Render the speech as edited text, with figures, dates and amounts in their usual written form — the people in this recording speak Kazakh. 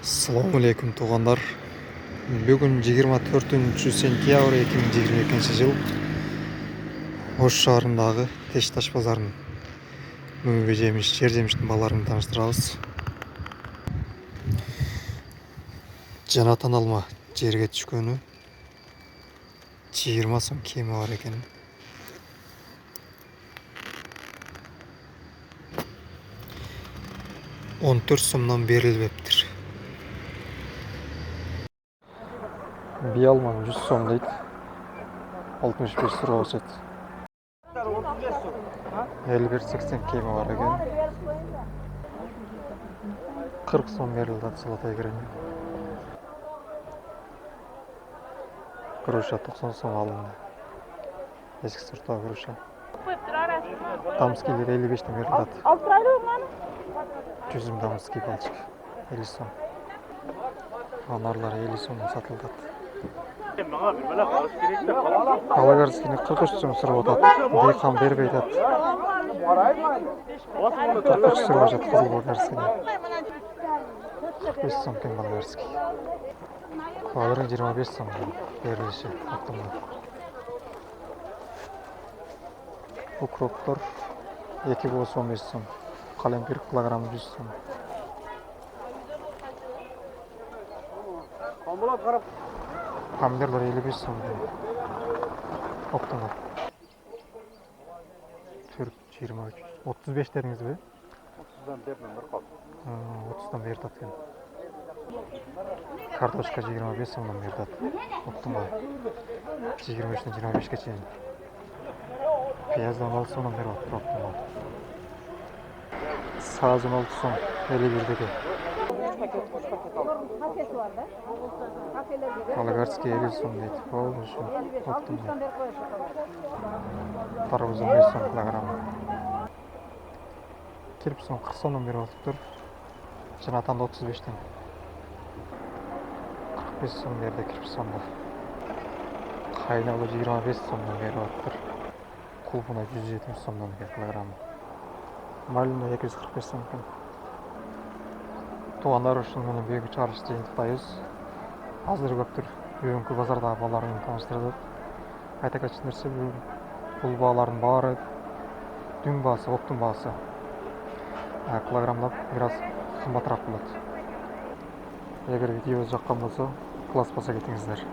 Assalamu alaikum туғандар. Бүгін 24 сентябрь 2022 жыл Ош шаарындағы Тешташ базарының мөңгө жемиш, жер жемиштин бааларын таныштырабыз. Жана таналма жерге түшкөнү 20 сом кеми бар экен. Он 4 сомдон берилбептир. Биялман 100 сом дейт. 65 суроо болчу. 51-80 кеми бар экен. 40 сом берилди золотой грани. Груша 90 сом алынды. Эски сорттагы груша. Дамскилер 55-тен берилди. Жүзүм дамский балчык 50 сом. Анарлар 50 сомдон сатылды. Калагарскини 43 сом сурап атат. Дейхан бербей атат. 43 сурап атат калагарскини. 45 сом кен калагарский. Калагарын 25 сом берилиши аттымда. Укроптор 2 болсо 15 сом. Калемпир килограмм 100 сом. Помидорлар 55 сом. Оптома. Türk 23. 35 дедиңиз бе? 30'dan бердім бір қап. 30'dan берді аткен. Картошка 25 сомдан берді ат. Оптома. 23'тен 25-ке чейин. Пияздан 6 сомдан беріп атыр оптома. Sazın 6 сом 51'deki. Kalagarski 50 сом deydi. Olmuş. Optum. Tarvuzun 5 сом kilogramı. Kirp сом 40 сомдан беріп атыптыр. Жанатан 35'ten. 45 сом берді kirp сомда. Kaynalı 25 сомдан беріп атыптыр. Kulbuna 170 сомдан kilogramı. Малина 245 сом екен. Туғандар үшін мұны бегі чарыш жиынтықтайыз. Азыр көптір бүгінгі базардағы баларын таныштырды. Айта кеткен нәрсе бұл балардың бары дүң басы, оптың басы. Килограммлап біраз қымбатырақ болады. Егер видео жаққан болса, класс баса кетіңіздер.